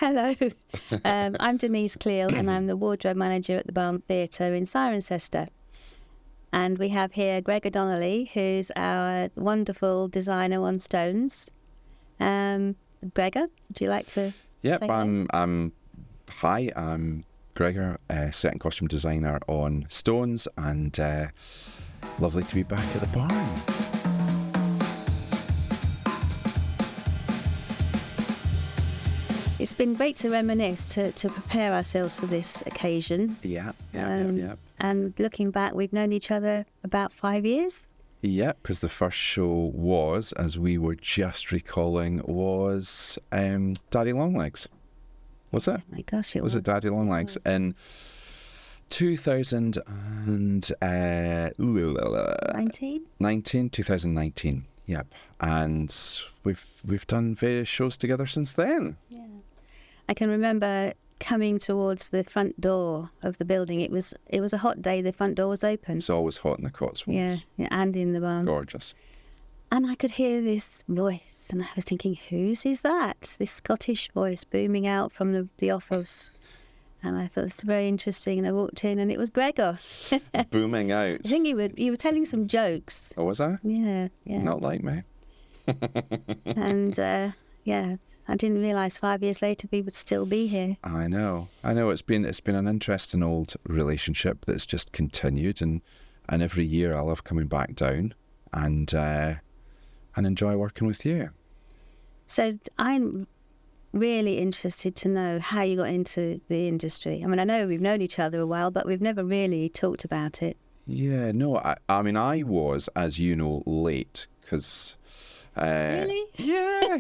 Hello, I'm Denise Cleal and I'm the wardrobe manager at the Barn Theatre in Cirencester. And we have here Gregor Donnelly, who's our wonderful designer on stones. Gregor, would you like to Yep, say hello? Hi, I'm Gregor, set and costume designer on stones, and lovely to be back at the barn. It's been great to reminisce, to prepare ourselves for this occasion. Yeah. And looking back, we've known each other about 5 years. Yeah, because the first show was, as we were just recalling, was Daddy Longlegs. Was it? Oh my gosh, it was. Was it Daddy Longlegs? In 2019. Yep. And we've done various shows together since then. Yeah. I can remember coming towards the front door of the building. It was a hot day. The front door was open. It's always hot in the Cotswolds. Yeah, and in the barn. Gorgeous. And I could hear this voice, and I was thinking, whose is that? This Scottish voice booming out from the office. And I thought, this is very interesting. And I walked in, and it was Gregor. Booming out. I think you were telling some jokes. Oh, was I? Yeah. Not like me. And I didn't realise 5 years later we would still be here. I know. It's been an interesting old relationship that's just continued, and every year I love coming back down and enjoy working with you. So I'm really interested to know how you got into the industry. I mean, I know we've known each other a while, but we've never really talked about it. Yeah, no, I mean, I was, as you know, late, because... Really? Yeah.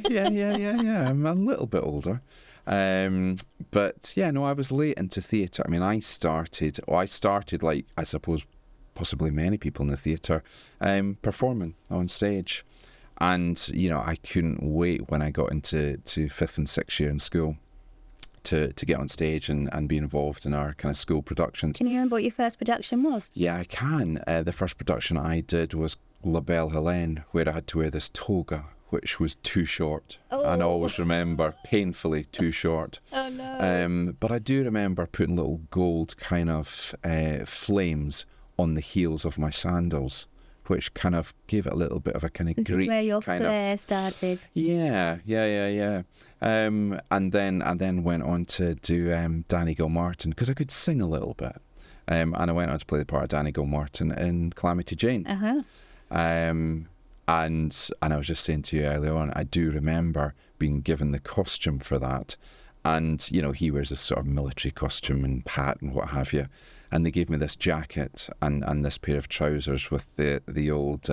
I'm a little bit older. But, yeah, no, I was late into theatre. I mean, I started like, I suppose, possibly many people in the theatre, performing on stage. And, you know, I couldn't wait when I got into 5th and 6th year in school to get on stage and be involved in our kind of school productions. Can you remember what your first production was? Yeah, I can. The first production I did was La Belle Helene, where I had to wear this toga, which was too short. Oh. And I always remember, painfully too short. Oh, no. But I do remember putting little gold kind of flames on the heels of my sandals, which kind of gave it a little bit of a kind of This Greek is where your kind flair of... started. Yeah. And then went on to do Danny Gilmartin, because I could sing a little bit. And I went on to play the part of Danny Gilmartin in Calamity Jane. Uh-huh. And I was just saying to you earlier on, I do remember being given the costume for that. And, you know, he wears this sort of military costume and hat and what have you. And they gave me this jacket and this pair of trousers with the old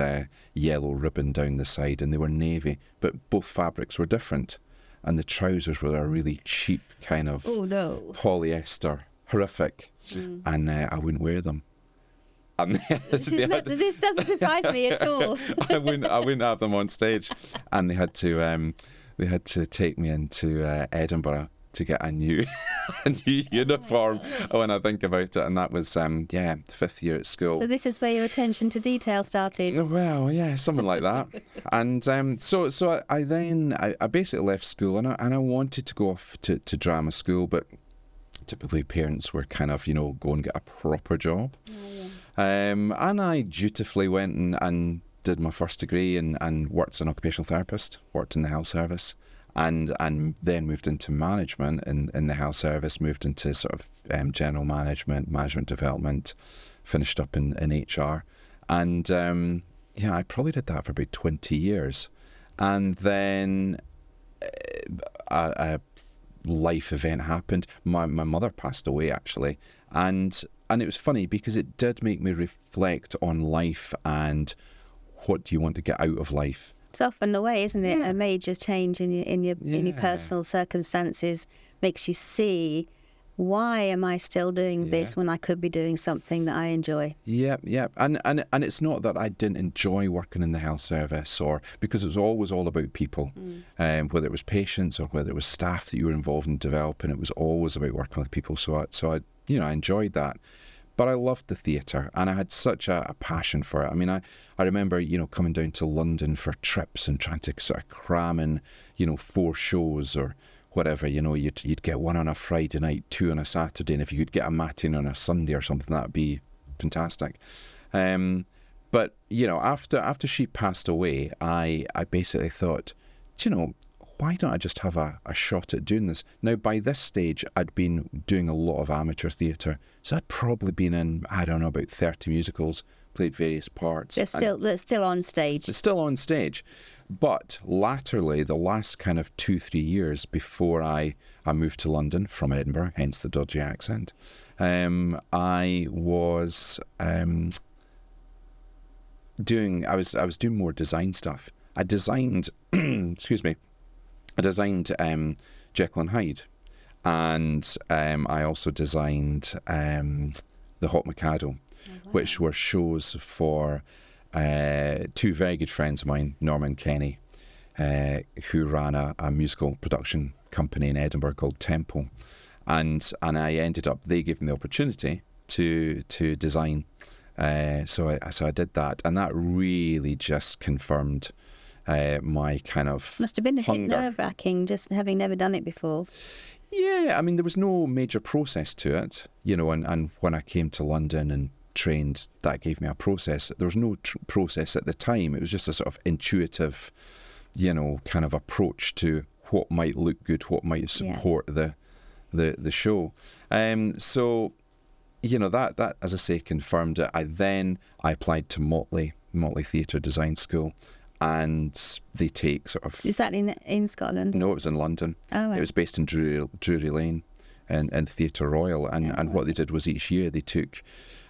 yellow ribbon down the side, and they were navy, but both fabrics were different. And the trousers were a really cheap kind of polyester, horrific. And I wouldn't wear them. And This doesn't surprise me at all. I wouldn't have them on stage, and they had to take me into Edinburgh to get a new uniform when I think about it. And that was 5th year at school. So this is where your attention to detail started. Well, yeah, something like that. And so I basically left school, and I wanted to go off to drama school, but typically parents were kind of, you know, go and get a proper job. And I dutifully went and did my first degree and worked as an occupational therapist, worked in the health service, and then moved into management in the health service, moved into sort of general management development, finished up in HR. And I probably did that for about 20 years. And then a life event happened. My mother passed away, actually. And it was funny because it did make me reflect on life and what do you want to get out of life. It's often the way, isn't it? Yeah. A major change in your personal circumstances makes you see, why am I still doing this when I could be doing something that I enjoy? Yep. And it's not that I didn't enjoy working in the health service, or because it was always all about people, whether it was patients or whether it was staff that you were involved in developing. It was always about working with people. So I enjoyed that. But I loved the theatre, and I had such a passion for it. I mean, I remember, coming down to London for trips and trying to sort of cram in, 4 shows or whatever, you'd get one on a Friday night, two on a Saturday, and if you could get a matinee on a Sunday or something, that'd be fantastic. But after she passed away, I basically thought, why don't I just have a shot at doing this? Now, by this stage, I'd been doing a lot of amateur theatre, so I'd probably been in, I don't know, about 30 musicals, played various parts. They're still on stage. It's still on stage. But latterly, the last kind of 2-3 years before I moved to London from Edinburgh, hence the dodgy accent, I was doing more design stuff. I designed, excuse me, Jekyll and Hyde, and I also designed the Hot Mikado, which were shows for two very good friends of mine, Norman Kenny, who ran a musical production company in Edinburgh called Tempo, and I ended up, they gave me the opportunity to design, so I did that, and that really just confirmed my kind of must have been a bit hunger. nerve-wracking, just having never done it before. Yeah, I mean, there was no major process to it, and when I came to London and trained, that gave me a process. There was no process at the time. It was just a sort of intuitive, kind of approach to what might look good, what might support the show. So, that, as I say, confirmed it. I applied to Motley Theatre Design School, and they take sort of... Is that in Scotland? No, it was in London. Oh, right. It was based in Drury Lane and Theatre Royal. And what they did was each year they took,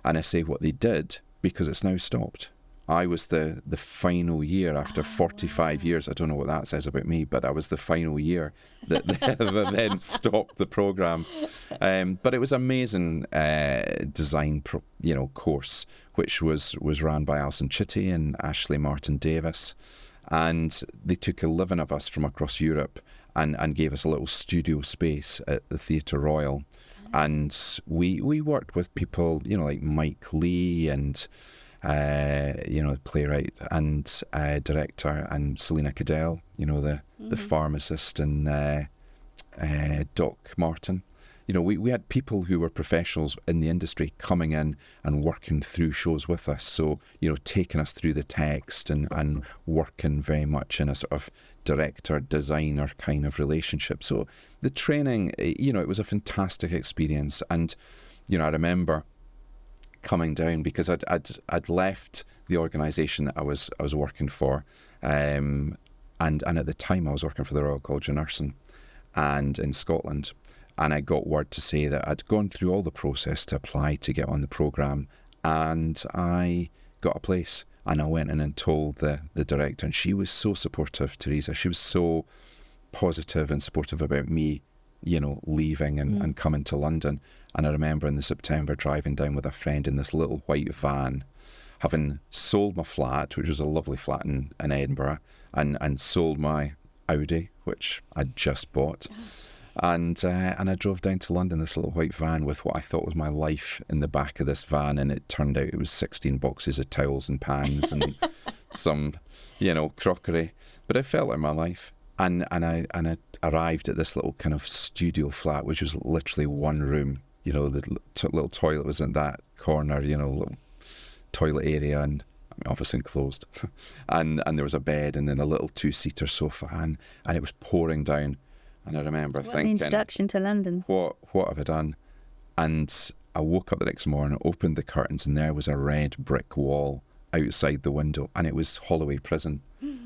and I say what they did because it's now stopped. I was the final year after 45 years. I don't know what that says about me, but I was the final year that then stopped the programme. But it was an amazing design course, which was ran by Alison Chitty and Ashley Martin Davis. And they took 11 of us from across Europe and gave us a little studio space at the Theatre Royal. And we worked with people, like Mike Lee and... the playwright and director, and Selena Cadell, the pharmacist, and Doc Martin. We had people who were professionals in the industry coming in and working through shows with us. So, taking us through the text and working very much in a sort of director-designer kind of relationship. So the training, it was a fantastic experience. And, I remember coming down because I'd left the organisation that I was working for, and at the time I was working for the Royal College of Nursing and in Scotland, and I got word to say that I'd gone through all the process to apply to get on the programme, and I got a place, and I went in and told the director, and she was so supportive, Teresa. She was so positive and supportive about me leaving and coming to London. And I remember in the September driving down with a friend in this little white van, having sold my flat, which was a lovely flat in Edinburgh, and sold my Audi, which I'd just bought. And I drove down to London, this little white van with what I thought was my life in the back of this van, and it turned out it was 16 boxes of towels and pans and some, crockery. But it felt like my life. And I arrived at this little kind of studio flat, which was literally one room. The little toilet was in that corner, little toilet area, and obviously enclosed. and there was a bed and then a little 2-seater sofa, and it was pouring down. And I remember thinking, an introduction to London. What have I done? And I woke up the next morning, opened the curtains, and there was a red brick wall outside the window, and it was Holloway Prison.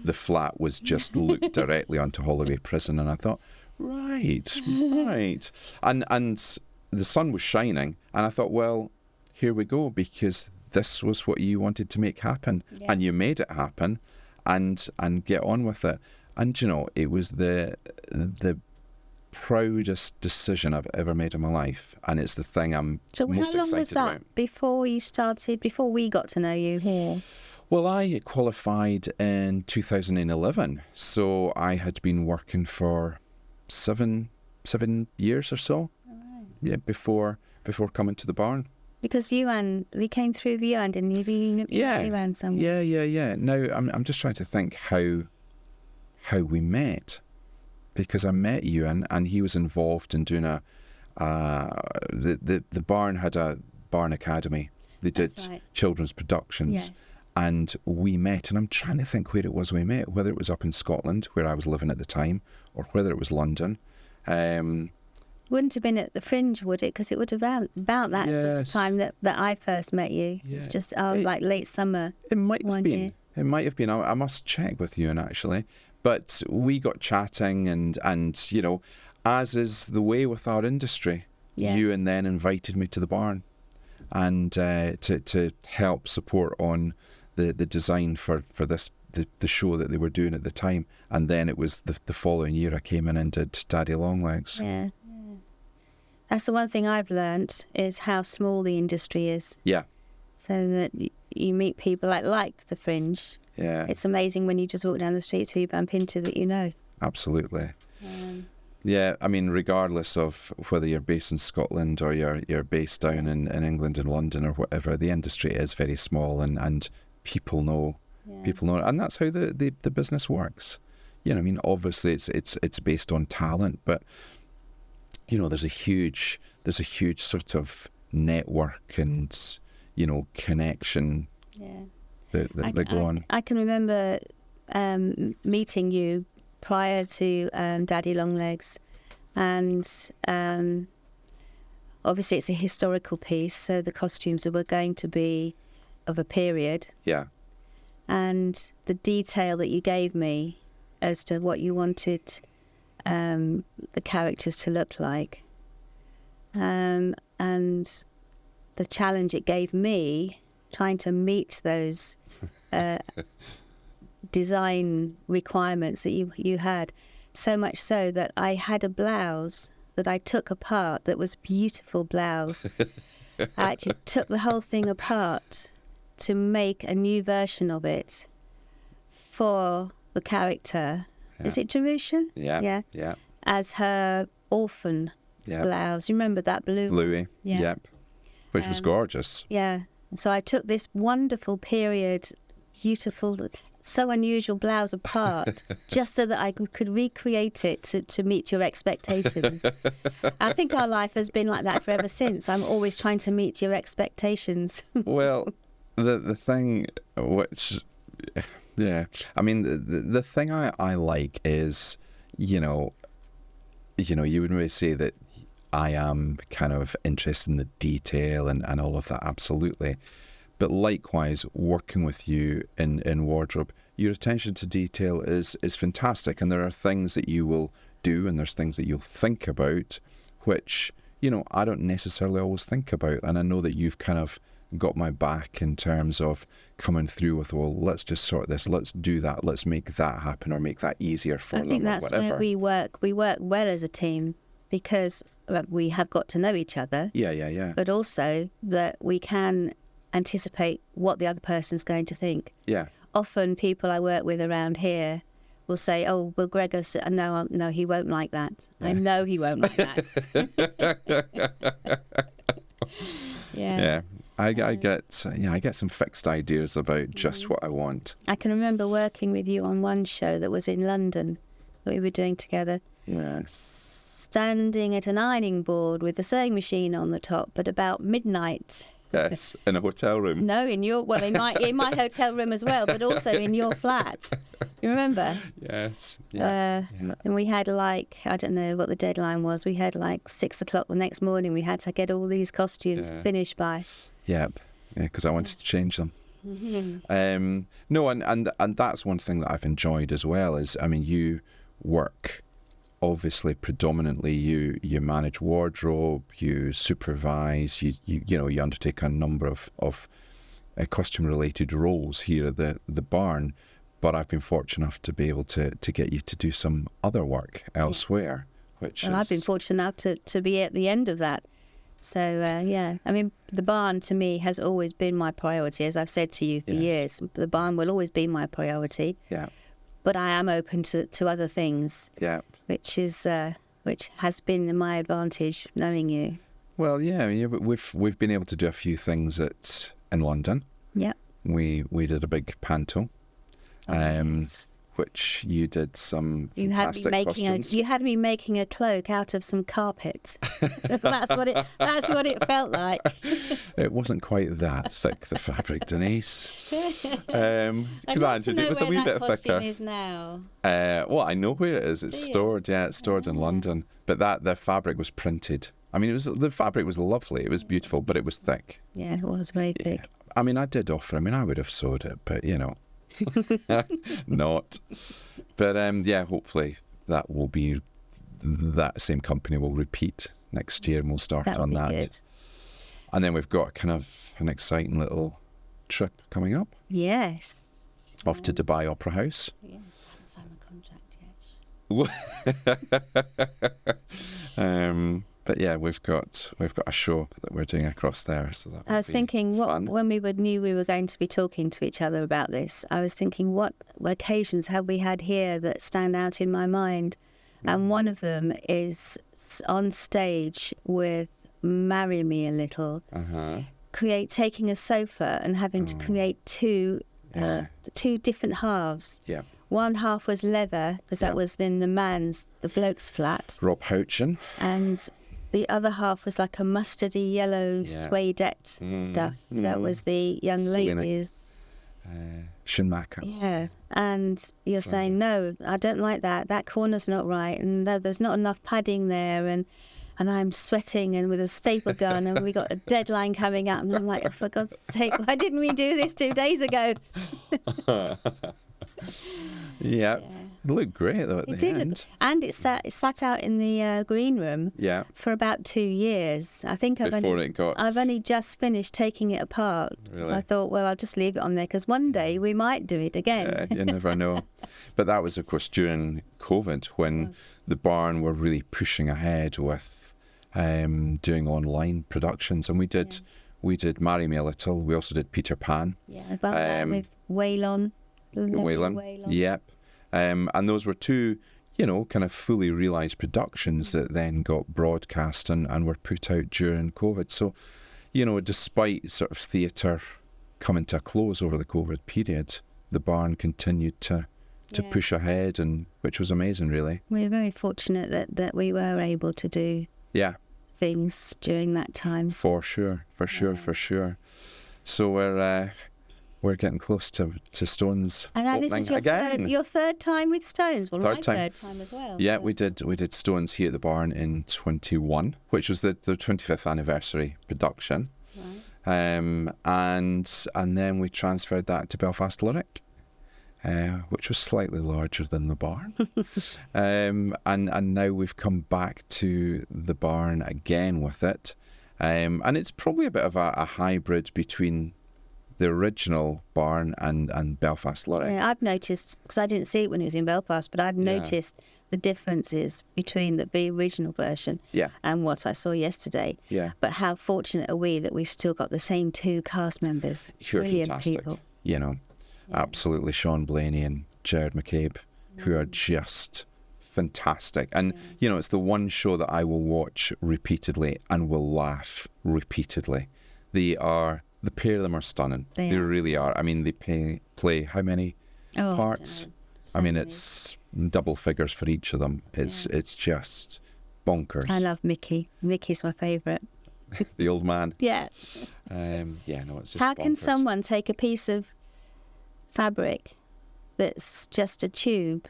The flat was just looked directly onto Holloway Prison, and I thought, right. And the sun was shining, and I thought, well, here we go, because this was what you wanted to make happen, and you made it happen, and get on with it. And it was the proudest decision I've ever made in my life, and it's the thing I'm most excited about. So how long was that before we got to know you here? Well, I qualified in 2011, so I had been working for seven years or so. Right. Yeah, before coming to the barn. Because we came through Iwan, didn't you? Iwan somewhere. Yeah. Now I'm just trying to think how we met. because I met Iwan, and he was involved in doing the barn had a barn academy. They did children's productions. Yes. And we met, and I'm trying to think where it was we met, whether it was up in Scotland, where I was living at the time, or whether it was London. Wouldn't have been at the Fringe, would it? Because it would have been about that sort of time that I first met you. Yeah. It's just like late summer. It might have been. Year. It might have been. I must check with you, actually. But we got chatting, and you know, as is the way with our industry, Iwan then invited me to the barn, and to help support on the design for this the show that they were doing at the time. And then it was the following year I came in and did Daddy Longlegs. Yeah. That's the one thing I've learnt, is how small the industry is. Yeah. So that you meet people like the Fringe. Yeah. It's amazing when you just walk down the streets who you bump into that you know. Absolutely. Yeah, I mean, regardless of whether you're based in Scotland or you're based down in England and London or whatever, the industry is very small, and people know. Yeah. People know, and that's how the business works. You know, I mean, obviously it's based on talent, but you know, there's a huge sort of network and, you know, connection that go on. I can remember meeting you prior to Daddy Longlegs, and obviously it's a historical piece, so the costumes were going to be of a period. Yeah. And the detail that you gave me as to what you wanted the characters to look like, and the challenge it gave me trying to meet those design requirements that you had, so much so that I had a blouse that I took apart that was a beautiful blouse. I actually took the whole thing apart to make a new version of it for the character. Yeah. Is it Jerusha? Yeah. As her orphan blouse. You remember that blue? Bluey. Yeah. Yep. Which was gorgeous. Yeah. So I took this wonderful period, beautiful, so unusual blouse apart, just so that I could recreate it to meet your expectations. I think our life has been like that forever since. I'm always trying to meet your expectations. Well, the thing which, I mean, the thing I like is, you would really say that I am kind of interested in the detail and all of that, absolutely. But likewise, working with you in wardrobe, your attention to detail is fantastic. And there are things that you will do, and there's things that you'll think about, which, I don't necessarily always think about. And I know that you've kind of got my back in terms of coming through with, well, let's just sort this, let's do that, let's make that happen, or make that easier for them. I think that's whatever. Where we work. We work well as a team because we have got to know each other. Yeah. But also that we can anticipate what the other person's going to think. Yeah. Often people I work with around here will say, "Oh, well, Gregor, no, he won't like that. Yeah. I know he won't like that." Yeah. I get some fixed ideas about just what I want. I can remember working with you on one show that was in London that we were doing together. Yes. Standing at an ironing board with the sewing machine on the top at about midnight. Yes, in a hotel room. No, in my hotel room as well, but also in your flat. You remember? Yes. Yeah. And we had I don't know what the deadline was. We had 6 o'clock the next morning. We had to get all these costumes finished by. Yep. Yeah, because I wanted to change them. Mm-hmm. No, and that's one thing that I've enjoyed as well is, I mean, you work. Obviously, predominantly, you manage wardrobe, you supervise, you undertake a number of costume-related roles here at the barn. But I've been fortunate enough to be able to get you to do some other work elsewhere, I've been fortunate enough to be at the end of that. So I mean, the barn to me has always been my priority, as I've said to you for years. The barn will always be my priority. Yeah. But I am open to other things. Yeah. Which has been my advantage knowing you. Well, yeah, but we've been able to do a few things in London. Yeah. We did a big panto. Yes. which you did some You had fantastic costumes. you had me making a cloak out of some carpet. That's what it felt like. It wasn't quite that thick, the fabric, Denise. I'd like Granted, to know it was where a wee that bit costume thicker. is now. Well, I know where it is. It's Do you? stored. Yeah, it's stored in London. But the fabric was printed. I mean, the fabric was lovely. It was beautiful, but it was thick. Yeah, it was very thick. Yeah. I mean, I did offer. I mean, I would have sewed it, but not. But yeah, hopefully that same company will repeat next year, and we'll start That would on be that. good. And then we've got kind of an exciting little trip coming up Yes. off to Dubai Opera House. Yes, I haven't signed my contract yet. But yeah, we've got a show that we're doing across there. So that I was thinking, fun. when we knew we were going to be talking to each other about this, I was thinking, what occasions have we had here that stand out in my mind? And one of them is on stage with Marry Me a Little, taking a sofa and having to create two different halves. Yeah. One half was leather, because that was in the bloke's flat. Rob Houchin. And the other half was like a mustardy yellow suede-ette stuff. That was the young Selena. ladies. Shinmaka. Yeah. And you're saying, no, I don't like that. That corner's not right. And there's not enough padding there. And I'm sweating and with a staple gun, and we got a deadline coming up. And I'm like, oh, for God's sake, why didn't we do this 2 days ago? Yeah. It looked great though at the end. And it sat out in the green room for about 2 years. I think I've only just finished taking it apart. Really? So I thought, well, I'll just leave it on there because one day we might do it again. Yeah, you never know. But that was, of course, during COVID when the barn were really pushing ahead with doing online productions, and we did Marry Me a Little. We also did Peter Pan. Yeah, about that with Waylon. Waylon. Yep. And those were two, kind of fully realised productions that then got broadcast and were put out during COVID. So, despite sort of theatre coming to a close over the COVID period, the barn continued to push ahead, and which was amazing, really. We're very fortunate that we were able to do things during that time. For sure. So we're getting close to Stones and opening this is your third time with Stones. Well, third time as well. Yeah, we did Stones here at the barn in 21, which was the 25th anniversary production. Right. And then we transferred that to Belfast Lyric, which was slightly larger than the barn. And now we've come back to the barn again with it. And it's probably a bit of a hybrid between the original barn and Belfast Lyric. Yeah, I've noticed, because I didn't see it when it was in Belfast, but I've noticed the differences between the original version and what I saw yesterday. Yeah. But how fortunate are we that we've still got the same two cast members? You're Brilliant fantastic. people. Absolutely. Sean Blaney and Jared McCabe, who are just fantastic. And, it's the one show that I will watch repeatedly and will laugh repeatedly. The pair of them are stunning. They really are. I mean, they play how many parts? So I mean, many. it's double figures for each of them. It's just bonkers. I love Mickey. Mickey's my favourite. The old man. Yeah. It's just How can bonkers. someone take a piece of fabric that's just a tube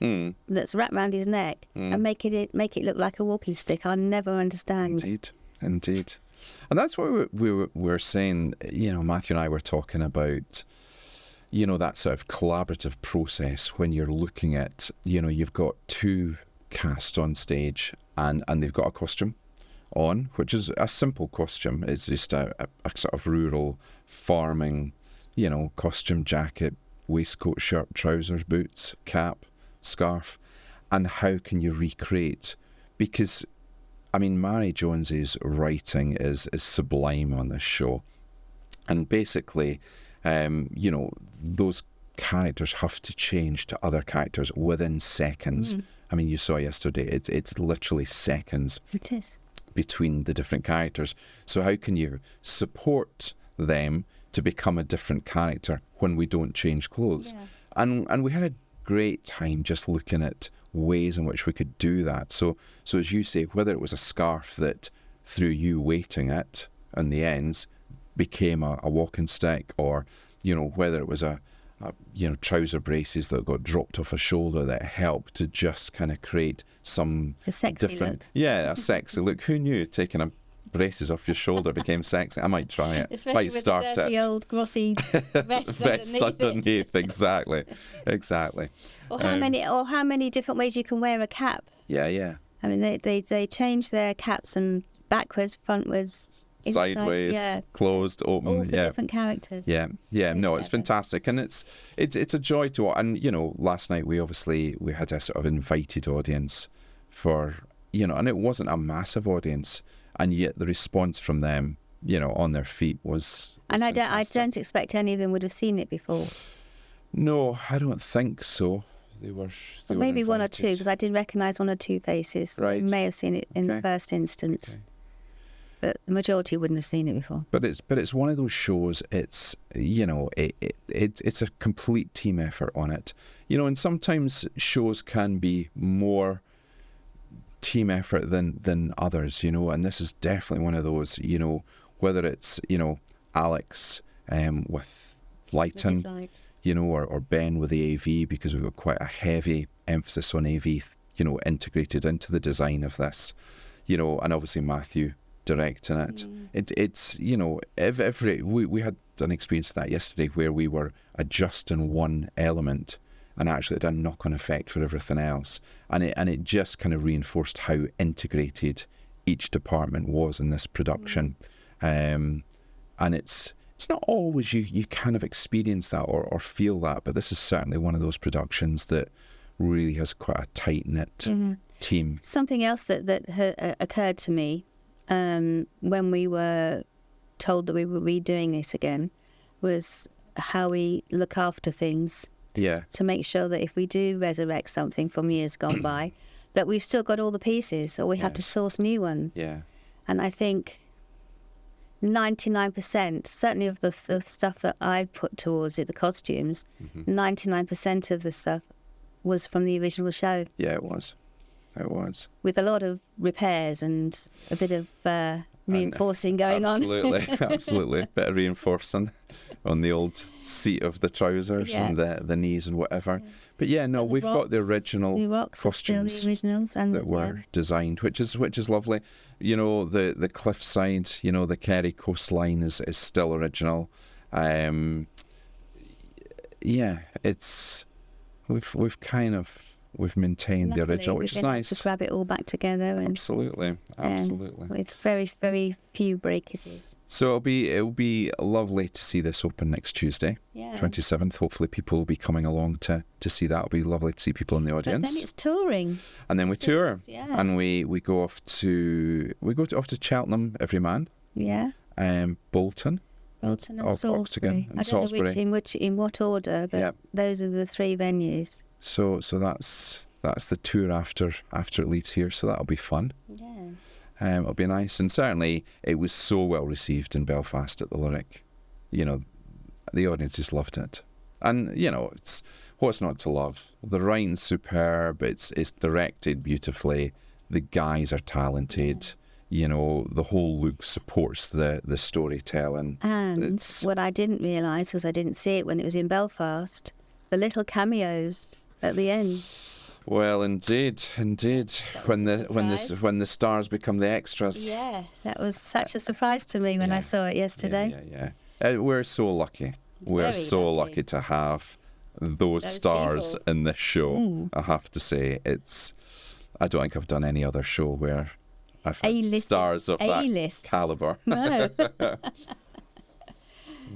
that's wrapped around his neck and make it look like a walking stick? I'll never understand. Indeed. And that's what we were saying, Matthew and I were talking about, that sort of collaborative process when you're looking at, you've got two cast on stage and they've got a costume on, which is a simple costume. It's just a sort of rural farming, costume, jacket, waistcoat, shirt, trousers, boots, cap, scarf. And how can you recreate? Because Mary Jones's writing is sublime on this show. And basically, those characters have to change to other characters within seconds. You saw yesterday, it's literally seconds. It is. Between the different characters. So how can you support them to become a different character when we don't change clothes? Yeah. And we had great time just looking at ways in which we could do that. So as you say, whether it was a scarf that through you weighting it on the ends became a walking stick, or whether it was a trouser braces that got dropped off a shoulder that helped to just kind of create some a sexy different look. Yeah, a sexy look. Who knew taking a braces off your shoulder became sexy? I might try it. Especially might with start the dirty old grotty vest underneath. Exactly. Or how many different ways you can wear a cap. Yeah. I mean, they change their caps and backwards, frontwards, inside, sideways, closed, open. All for different characters. Yeah. No, it's fantastic, and it's a joy to watch. And last night we had a sort of invited audience for and it wasn't a massive audience, and yet the response from them, on their feet was and I fantastic. don't expect any of them would have seen it before. No, I don't think so. They were maybe one or invited. two, because I did recognise one or two faces. Right. You may have seen it in the first instance. Okay. But the majority wouldn't have seen it before. But it's one of those shows. It's it's a complete team effort on it. And sometimes shows can be more team effort than others. And this is definitely one of those. Whether it's Alex with lighting, or Ben with the AV, because we've got quite a heavy emphasis on AV, integrated into the design of this. And obviously Matthew directing it. It's we had an experience of that yesterday where we were adjusting one element and actually it had a knock-on effect for everything else, and it just kind of reinforced how integrated each department was in this production. And it's not always you kind of experience that or feel that, but this is certainly one of those productions that really has quite a tight-knit team. Something else that occurred to me when we were told that we were redoing this again was how we look after things. Yeah. To make sure that if we do resurrect something from years gone by, that we've still got all the pieces, or we have to source new ones. Yeah. And I think 99%, certainly of the stuff that I put towards it, the costumes, 99% of the stuff was from the original show. Yeah, it was. With a lot of repairs and a bit of reinforcing going on. Absolutely. Bit of reinforcing on the old seat of the trousers and the knees and whatever. Yeah. But we've got the original costumes the originals and that were designed, which is lovely. The cliffside, the Kerry coastline is still original. It's we've maintained Luckily, the original, which is nice. To grab it all back together. And, absolutely. With very, very few breakages. So it'll be lovely to see this open next Tuesday, 27th. Hopefully people will be coming along to see that. It'll be lovely to see people in the audience. But then it's touring. And then we tour. And we go off to Cheltenham, Everyman. Yeah. Bolton. Bolton and Salisbury. I don't know in what order, but those are the three venues. So that's the tour after it leaves here. So that'll be fun. Yeah. It'll be nice, and certainly it was so well received in Belfast at the Lyric. The audience just loved it, and it's what's not to love. The writing's superb. It's directed beautifully. The guys are talented. The whole look supports the storytelling. And what I didn't realise, because I didn't see it when it was in Belfast, the little cameos at the end. Well, indeed, when the stars become the extras. Yeah, that was such a surprise to me when I saw it yesterday. Yeah. We're so lucky. We're so lucky to have those stars people in this show. I have to say, I don't think I've done any other show where I've had stars of that calibre. No.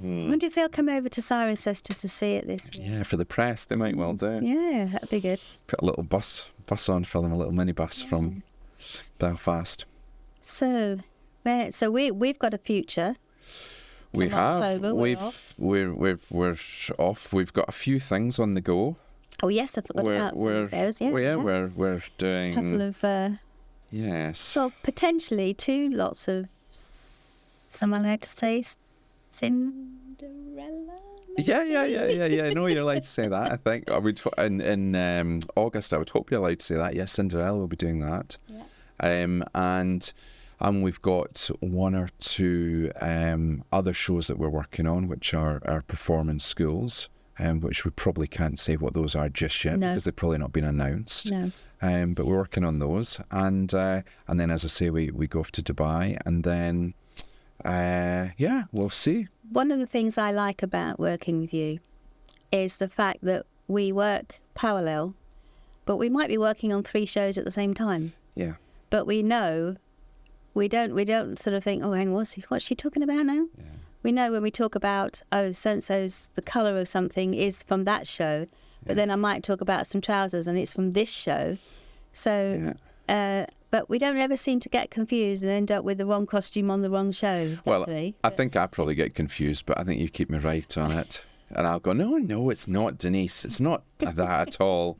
I wonder if they'll come over to Cirencester to see it this year. Yeah, for the press, they might well do. Yeah, that'd be good. Put a little bus on for them, a little minibus from Belfast. So we've got a future. We have. October, we're off. We've got a few things on the go. Oh yes, I forgot about some of those. We're doing a couple of. Yes. So potentially 2 lots of. Am I allowed to say Cinderella? Yeah. No, you're allowed to say that. I think I would in August. I would hope you're allowed to say that. Yes, Cinderella will be doing that. Yeah. And we've got one or two other shows that we're working on, which are our performance schools, which we probably can't say what those are just yet because they've probably not been announced. No. But we're working on those, and then, as I say, we go off to Dubai, and then we'll see. One of the things I like about working with you is the fact that we work parallel, but we might be working on 3 shows at the same time. Yeah. But we know we don't sort of think, oh, hang on, what's she talking about now? Yeah. We know when we talk about, oh, so-and-so's, the colour of something is from that show, but then I might talk about some trousers and it's from this show. So, but we don't ever seem to get confused and end up with the wrong costume on the wrong show. Well, I think I probably get confused, but I think you keep me right on it. And I'll go, no, it's not, Denise. It's not that at all.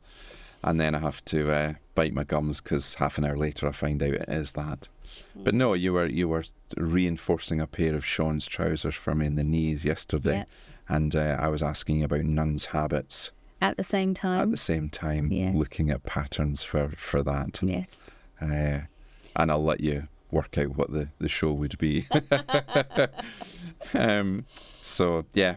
And then I have to bite my gums because half an hour later I find out it is that. But no, you were reinforcing a pair of Sean's trousers for me in the knees yesterday. And I was asking about nuns' habits. At the same time, looking at patterns for that. Yes. And I'll let you work out what the show would be. So, yeah.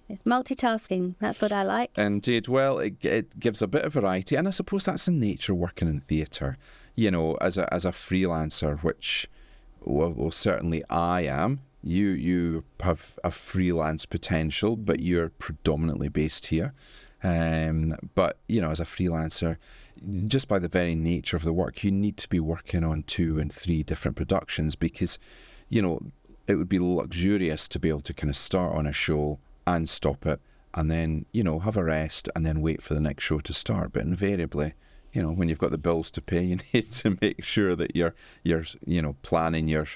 It's multitasking. That's what I like. Indeed. Well, it gives a bit of variety. And I suppose that's the nature of working in theatre. You know, as a freelancer, which, well, certainly I am. You have a freelance potential, but you're predominantly based here. But, you know, as a freelancer, just by the very nature of the work, you need to be working on 2 and 3 different productions because, you know, it would be luxurious to be able to kind of start on a show and stop it and then, you know, have a rest and then wait for the next show to start. But invariably, you know, when you've got the bills to pay, you need to make sure that you're you know, planning your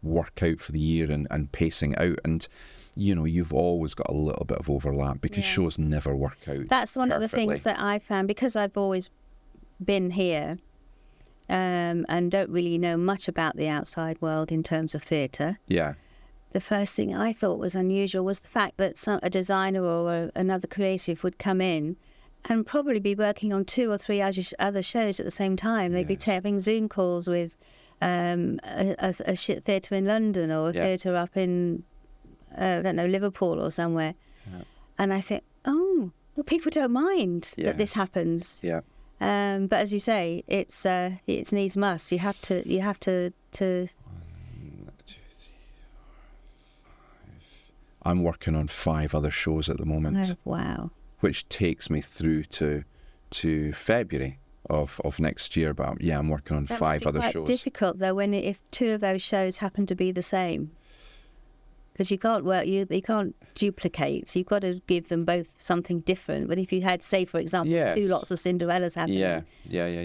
work out for the year and pacing out. And, you know, you've always got a little bit of overlap because shows never work out. That's one perfectly. of the things that I found, because I've always been here and don't really know much about the outside world in terms of theatre. Yeah. The first thing I thought was unusual was the fact that a designer or another creative would come in and probably be working on 2 or 3 other shows at the same time. They'd be having Zoom calls with a theatre in London or a theatre up in, I don't know, Liverpool or somewhere. Yeah. And I think, oh, well, people don't mind that this happens. Yeah. But as you say, it's needs must. You have to. 1, 2, 3, 4, 5. I'm working on 5 other shows at the moment. Oh, wow. Which takes me through to February of next year. But yeah, I'm working on 5 other shows. It's difficult though if 2 of those shows happen to be the same. Because you can't you can't duplicate. You've got to give them both something different. But if you had, say, for example, 2 lots of Cinderellas happening,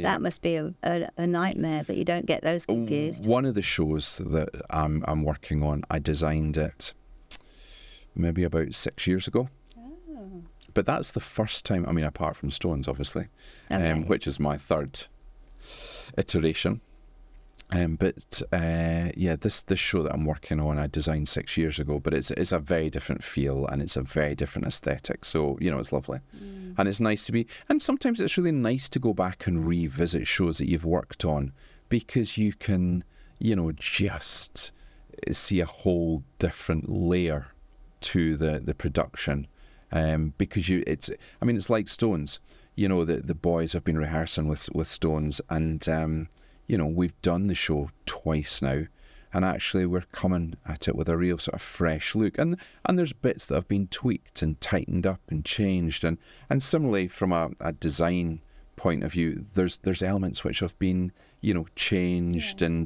that must be a nightmare. But you don't get those confused. One of the shows that I'm working on, I designed it maybe about 6 years ago. Oh. But that's the first time. I mean, apart from Stones, obviously, which is my 3rd iteration. This show that I'm working on, I designed 6 years ago, but it's a very different feel and it's a very different aesthetic. So, you know, it's lovely. And it's nice to be, and sometimes it's really nice to go back and revisit shows that you've worked on because you can, you know, just see a whole different layer to the production. Because it's like Stones. You know, the boys have been rehearsing with Stones and, you know, we've done the show twice now, and actually we're coming at it with a real sort of fresh look. And there's bits that have been tweaked and tightened up and changed. And similarly, from a design point of view, there's elements which have been, you know, changed. Yeah.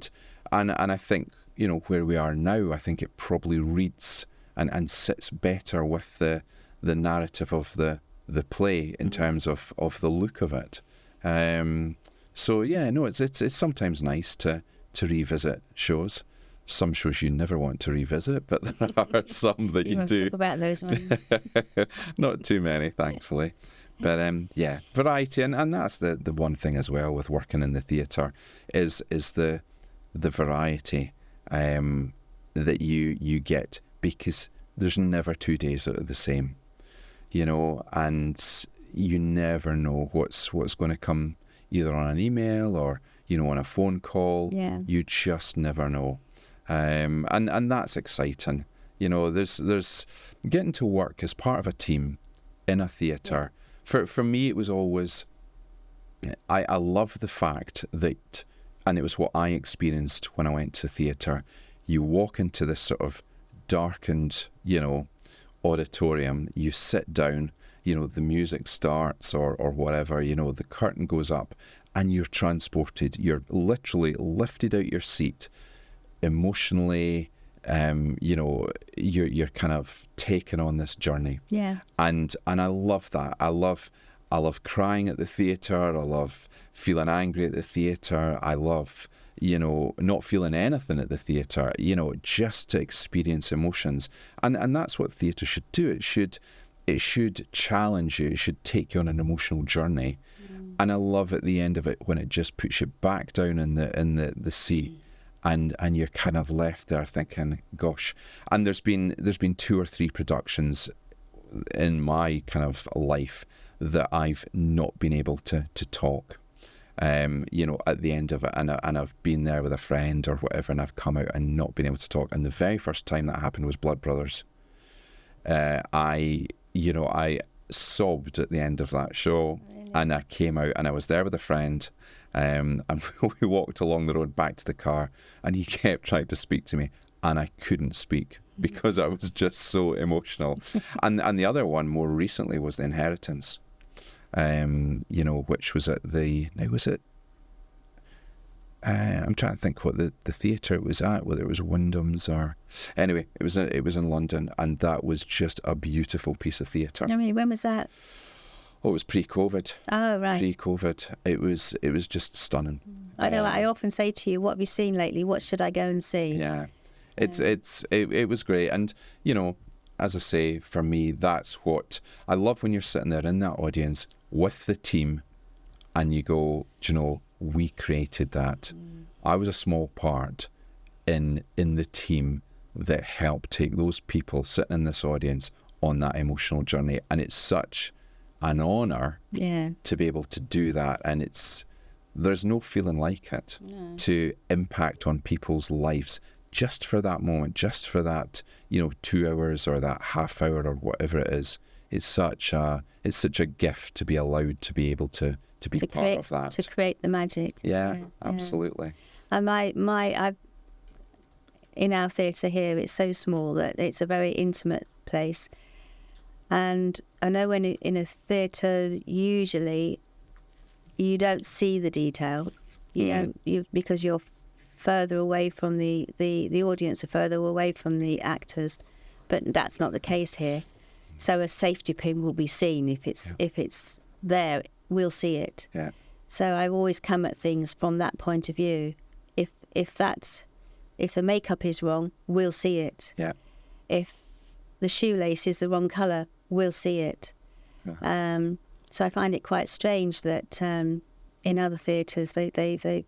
And I think, you know, where we are now, I think it probably reads and sits better with the narrative of the play in terms of the look of it. So yeah, no, it's sometimes nice to revisit shows. Some shows you never want to revisit, but there are some that you do. Talk about those ones. Not too many, thankfully. But variety, and that's the one thing as well with working in the theatre is the variety that you get, because there's never 2 days that are the same, you know, and you never know what's going to come either on an email or, you know, on a phone call. Yeah. You just never know. And that's exciting. You know, there's getting to work as part of a team in a theatre. For me, it was always, I love the fact that, and it was what I experienced when I went to theatre. You walk into this sort of darkened, you know, auditorium, you sit down, you know, the music starts or whatever, you know, the curtain goes up and you're transported. You're literally lifted out your seat emotionally, you know, you're kind of taken on this journey. Yeah. And I love that. I love crying at the theatre. I love feeling angry at the theatre. I love, you know, not feeling anything at the theatre, you know, just to experience emotions. And that's what theatre should do. It should challenge you. It should take you on an emotional journey. And I love at the end of it when it just puts you back down in the seat. And you're kind of left there thinking, gosh. And there's been 2 or 3 productions in my kind of life that I've not been able to talk, you know, at the end of it. And I've been there with a friend or whatever, and I've come out and not been able to talk. And the very first time that happened was Blood Brothers. I sobbed at the end of that show. Really? And I came out and I was there with a friend. And we walked along the road back to the car, and he kept trying to speak to me, and I couldn't speak because I was just so emotional. and the other one more recently was The Inheritance, you know, which was at I'm trying to think what the theatre it was at, whether it was Wyndham's or... Anyway, it was in London, and that was just a beautiful piece of theatre. I mean, when was that? Oh, it was pre-COVID. Oh, right. Pre-COVID. It was just stunning. I know. I often say to you, "What have you seen lately? What should I go and see?" Yeah, it was great, and you know, as I say, for me, that's what I love when you're sitting there in that audience with the team, and you go, do you know, we created that. I was a small part in the team that helped take those people sitting in this audience on that emotional journey, and it's such an honour to be able to do that, and there's no feeling like it to impact on people's lives just for that moment, just for that, you know, 2 hours or that half hour or whatever it is. It's such a gift to be allowed to be able to be part of that, to create the magic. Yeah, absolutely. And I've in our theatre here, it's so small that it's a very intimate place. And I know when in a theatre, usually you don't see the detail. Because you're further away from the audience, are further away from the actors, but that's not the case here. So a safety pin will be seen if it's there, we'll see it. Yeah. So I've always come at things from that point of view. If the makeup is wrong, we'll see it. Yeah. If the shoelace is the wrong colour, we'll see it. So I find it quite strange that in other theatres they say,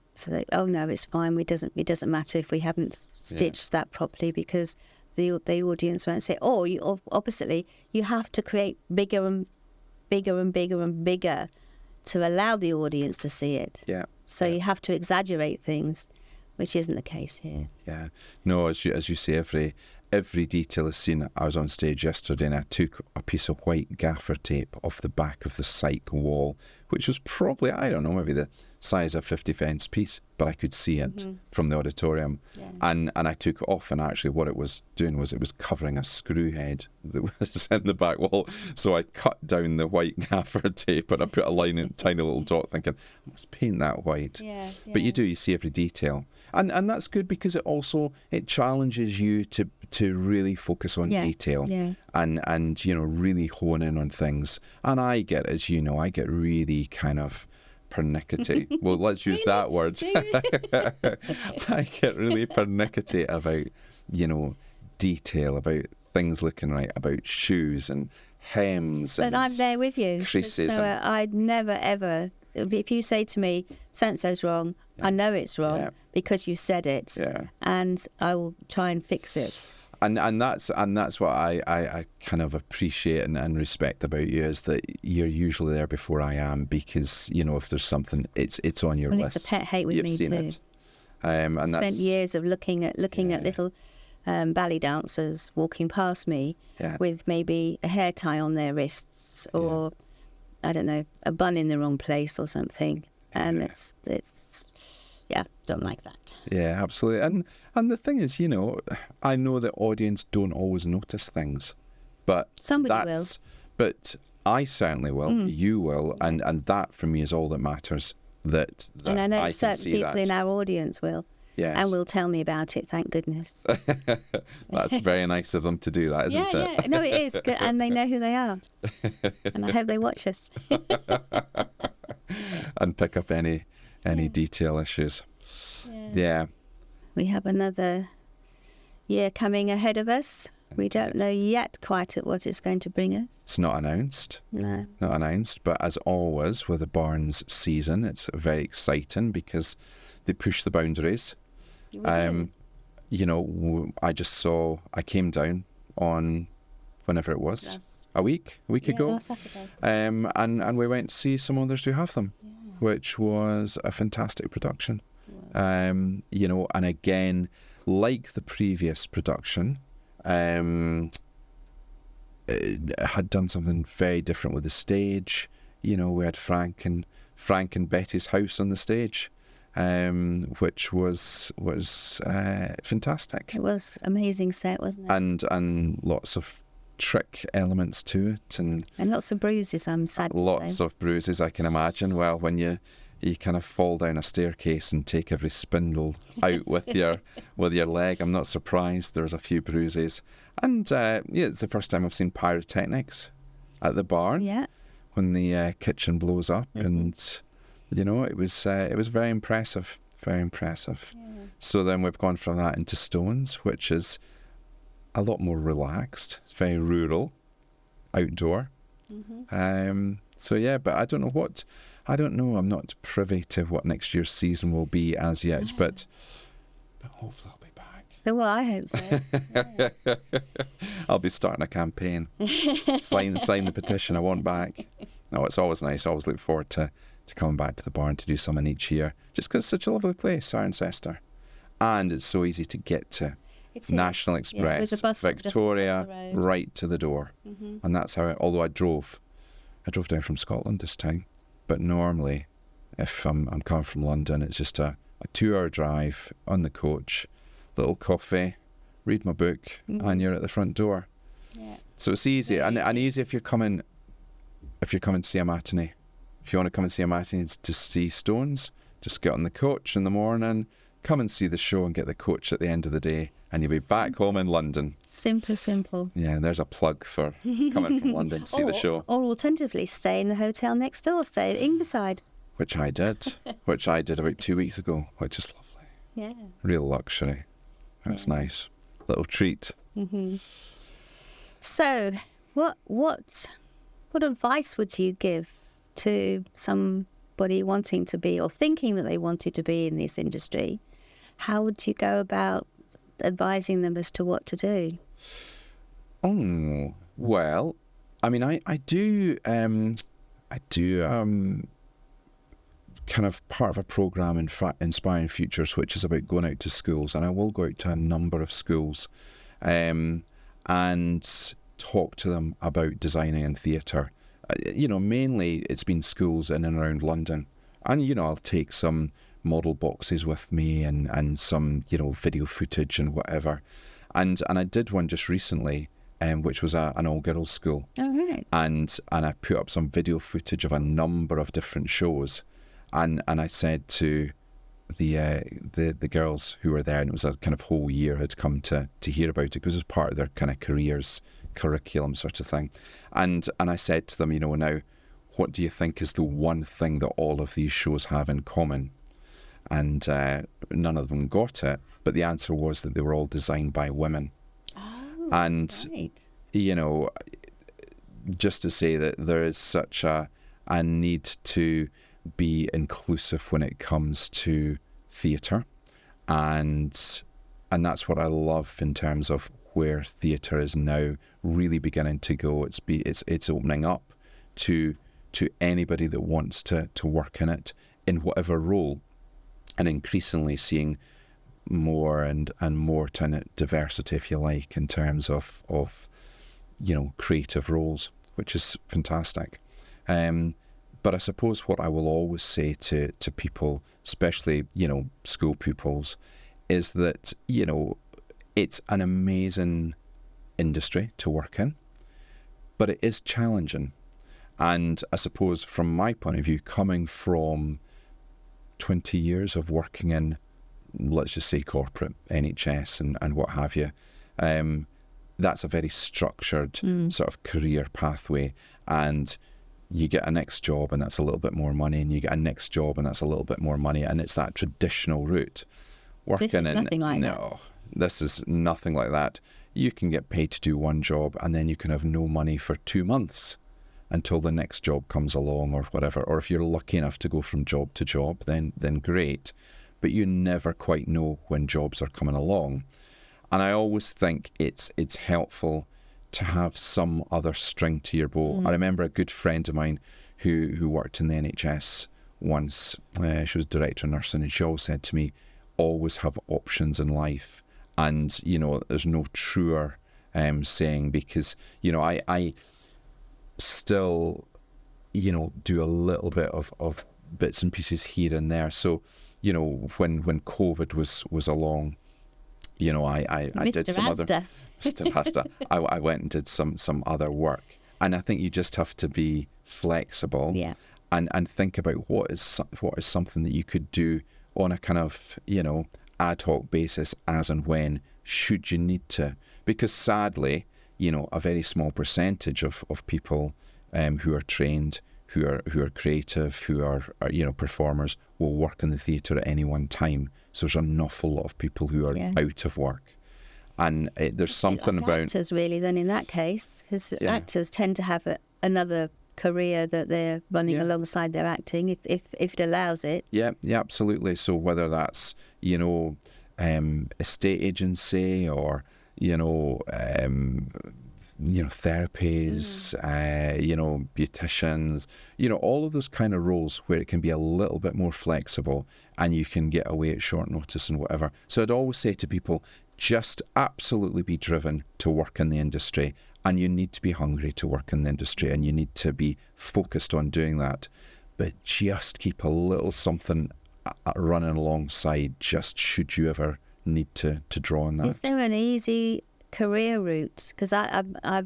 oh no, it's fine. It doesn't matter if we haven't stitched that properly, because the audience won't say. Or oppositely, you have to create bigger and bigger and bigger and bigger to allow the audience to see it. Yeah. So you have to exaggerate things, which isn't the case here. Yeah. No, as you say, every detail is seen. I was on stage yesterday and I took a piece of white gaffer tape off the back of the psych wall, which was probably, I don't know, maybe the size of a 50-pence piece, but I could see it from the auditorium. Yeah. And I took it off, and actually what it was doing was it was covering a screw head that was in the back wall. So I cut down the white gaffer tape and I put a line in, tiny little dot, thinking, I must paint that white. Yeah. But you see every detail. And that's good, because it challenges you to really focus on detail and you know, really hone in on things. And I get, as you know, really kind of pernickety. Well, let's use that word. I get really pernickety about, you know, detail, about things looking right, about shoes and hems. But I'm there with you. Creases. So I'd never ever, if you say to me, so-and-so's wrong, I know it's wrong because you said it, and I will try and fix it. And that's what I kind of appreciate and respect about you, is that you're usually there before I am, because if there's something, it's on your list. It's a pet hate with You've me seen too. it. And Spent that's years of looking at little ballet dancers walking past me with maybe a hair tie on their wrists, or I don't know, a bun in the wrong place or something, and it's don't like that. Yeah, absolutely. And the thing is, I know the audience don't always notice things, but somebody will. But I certainly will. You will, and that for me is all that matters. That and I know I certain can see people that. in our audience will. Yes. And will tell me about it, thank goodness. That's very nice of them to do that, isn't it? Yeah, no, it is. And they know who they are. And I hope they watch us. And pick up any detail issues. Yeah. We have another year coming ahead of us. We don't know yet quite at what it's going to bring us. It's not announced. No. Not announced. But as always with the Barnes season, it's very exciting because they push the boundaries. I came down on whenever it was, a week ago. Last Saturday. And we went to see some others who have them, which was a fantastic production. And again, like the previous production, it had done something very different with the stage. We had Frank and Betty's house on the stage, which was fantastic. It was amazing set, wasn't it? And lots of trick elements to it, and lots of bruises, I'm sad to say. Lots of bruises, I can imagine. Well, when you kind of fall down a staircase and take every spindle out with your leg, I'm not surprised there's a few bruises. And it's the first time I've seen pyrotechnics at the barn. Yeah. When the kitchen blows up, and it was very impressive, very impressive. Yeah. So then we've gone from that into Stones, which is a lot more relaxed. It's very rural, outdoor. So yeah, but I don't know. I'm not privy to what next year's season will be as yet, but hopefully I'll be back. Well, I hope so. Yeah. I'll be starting a campaign. Sign the petition. I want back. No, it's always nice. I always look forward to coming back to the barn to do something each year, just because it's such a lovely place, Cirencester, and it's so easy to get to. National Express, with a bus Victoria, right to the door. And that's how although I drove down from Scotland this time, but normally if I'm coming from London, it's just a 2-hour drive on the coach, little coffee, read my book, and you're at the front door. Yeah. So it's easy, and easy if you're coming to see a matinee. If you want to come and see a matinee to see Stones, just get on the coach in the morning, come and see the show and get the coach at the end of the day, and you'll be back home in London. Simple. Yeah, there's a plug for coming from London to see the show. Or alternatively, stay in the hotel next door, stay at Ingleside. Which I did about 2 weeks ago, which is lovely. Yeah. Real luxury. That's nice. Little treat. So, what advice would you give to somebody wanting to be or thinking that they wanted to be in this industry? How would you go about advising them as to what to do? Oh, well, I mean, I do kind of part of a programme in Inspiring Futures, which is about going out to schools, and I will go out to a number of schools and talk to them about designing and theatre. Mainly it's been schools in and around London, and I'll take some model boxes with me and some video footage and whatever, and I did one just recently, which was an all-girls school. Oh, right. And I put up some video footage of a number of different shows, and I said to the girls who were there, and it was a kind of whole year had come to hear about it because it was part of their kind of careers curriculum sort of thing, and I said to them, now, what do you think is the one thing that all of these shows have in common? And none of them got it, but the answer was that they were all designed by women. Oh, and right. Just to say that there is such a need to be inclusive when it comes to theatre, and that's what I love in terms of where theatre is now really beginning to go. It's opening up to anybody that wants to work in it in whatever role, and increasingly seeing more and more diversity, if you like, in terms of creative roles, which is fantastic. But I suppose what I will always say to people, especially school pupils, is that it's an amazing industry to work in, but it is challenging. And I suppose from my point of view, coming from 20 years of working in, let's just say, corporate, NHS and what have you, that's a very structured sort of career pathway. And you get a next job and that's a little bit more money, and you get a next job and that's a little bit more money, and it's that traditional route. This is nothing like that. No, this is nothing like that. You can get paid to do one job and then you can have no money for 2 months until the next job comes along or whatever. Or if you're lucky enough to go from job to job, then great. But you never quite know when jobs are coming along. And I always think it's helpful to have some other string to your bow. I remember a good friend of mine who worked in the NHS once. She was director of nursing, and she always said to me, always have options in life. And, there's no truer saying, because, I still, do a little bit of bits and pieces here and there. So, when COVID was along, I did some other... Mr. Asta, I went and did some other work. And I think you just have to be flexible and think about what is something that you could do on a kind of, ad hoc basis as and when should you need to. Because sadly, a very small percentage of people who are trained, who are creative, who are performers, will work in the theatre at any one time. So there's an awful lot of people who are out of work. And there's something like about actors, really, then in that case, because actors tend to have another career that they're running alongside their acting, if it allows it. Yeah, absolutely. So whether that's estate agency or therapies, beauticians, all of those kind of roles where it can be a little bit more flexible and you can get away at short notice and whatever. So I'd always say to people, just absolutely be driven to work in the industry, and you need to be hungry to work in the industry, and you need to be focused on doing that. But just keep a little something running alongside, just should you ever need to draw on that. Is there an easy career route? Because I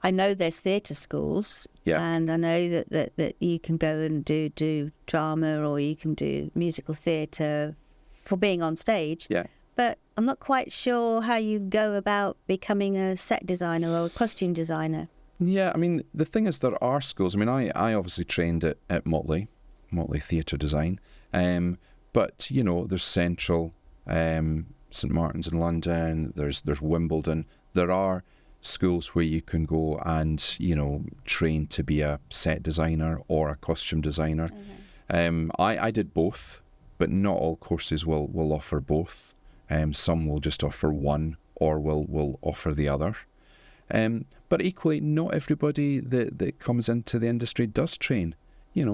know there's theatre schools, and I know that you can go and do drama, or you can do musical theatre for being on stage. Yeah. But I'm not quite sure how you go about becoming a set designer or a costume designer. Yeah, I mean, the thing is, there are schools. I mean, I obviously trained at Motley Theatre Design. But, there's Central, St Martin's in London, there's Wimbledon. There are schools where you can go and, train to be a set designer or a costume designer. I did both, but not all courses will offer both. Some will just offer one or will offer the other. But equally, not everybody that comes into the industry does train.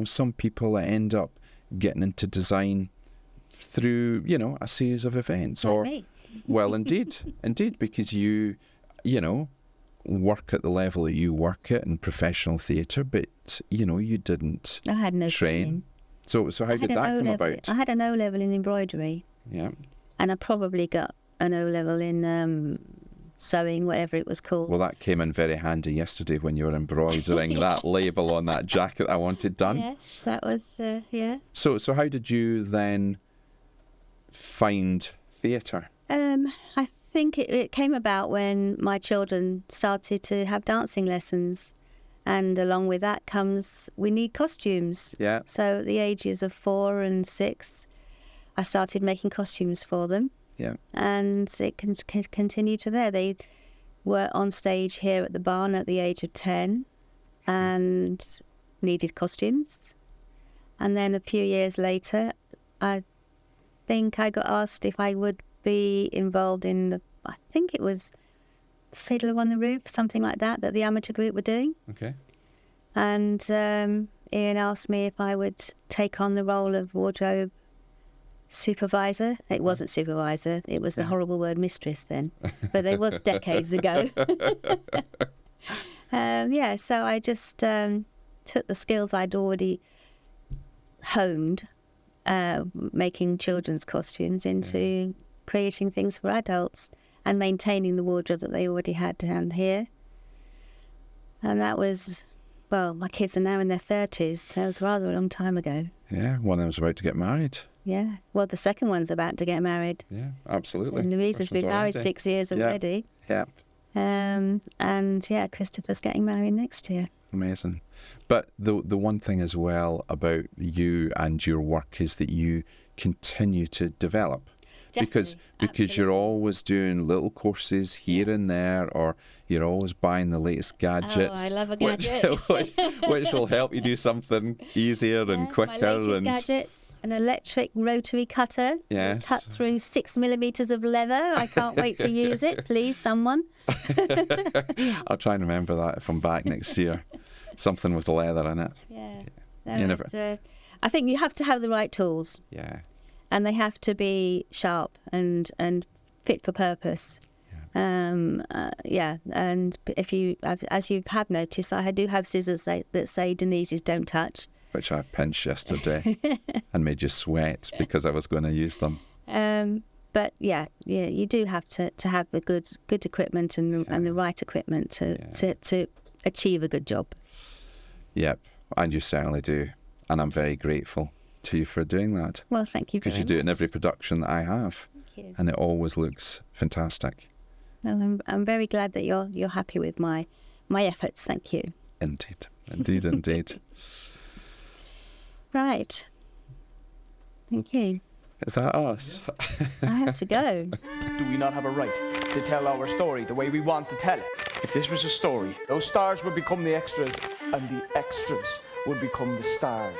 Some people end up getting into design through, a series of events. Like me. Well, indeed, because you work at the level that you work at in professional theatre, but, you didn't I had no train. training. So how did that come about? I had an O-level in embroidery. Yeah. And I probably got an O-level in sewing, whatever it was called. Well, that came in very handy yesterday when you were embroidering that label on that jacket I wanted done. Yes, that was, So how did you then find theatre? I think it came about when my children started to have dancing lessons. And along with that comes, we need costumes. Yeah. So at the ages of 4 and 6, I started making costumes for them. Yeah. And it can continue to there. They were on stage here at the barn at the age of 10 and needed costumes. And then a few years later, I think I got asked if I would be involved in the I think it was Fiddler on the Roof, something like that the amateur group were doing. Okay. And Ian asked me if I would take on the role of wardrobe supervisor. It wasn't supervisor, it was the horrible word mistress then, but it was decades ago. So I just took the skills I'd already honed, making children's costumes, into creating things for adults and maintaining the wardrobe that they already had down here. And that was, well, my kids are now in their 30s, so it was rather a long time ago. Yeah, one of them was about to get married. Yeah, well, the second one's about to get married. Yeah, absolutely. And Louisa's been married already. 6 years already. Yeah. And Christopher's getting married next year. Amazing. But the one thing as well about you and your work is that you continue to develop. Definitely, Because you're always doing little courses here and there, or you're always buying the latest gadgets. Oh, I love a gadget. which will help you do something easier and quicker. My latest gadget, an electric rotary cutter. Yes. Cut through 6 millimetres of leather. I can't wait to use it. Please, someone. I'll try and remember that if I'm back next year. Something with leather in it. Yeah. You never... I think you have to have the right tools. Yeah. And they have to be sharp and fit for purpose. And if you, as you have noticed, I do have scissors that say Denise's don't touch. Which I pinched yesterday and made you sweat because I was going to use them. But you do have to have the good equipment and the right equipment to achieve a good job. Yep, and you certainly do. And I'm very grateful to you for doing that. Well, thank you very much. Because you do it in every production that I have. Thank you. And it always looks fantastic. Well, I'm very glad that you're happy with my efforts. Thank you. Indeed. Indeed. Right. Thank you. Is that us? I have to go. Do we not have a right to tell our story the way we want to tell it? If this was a story, those stars would become the extras, and the extras would become the stars.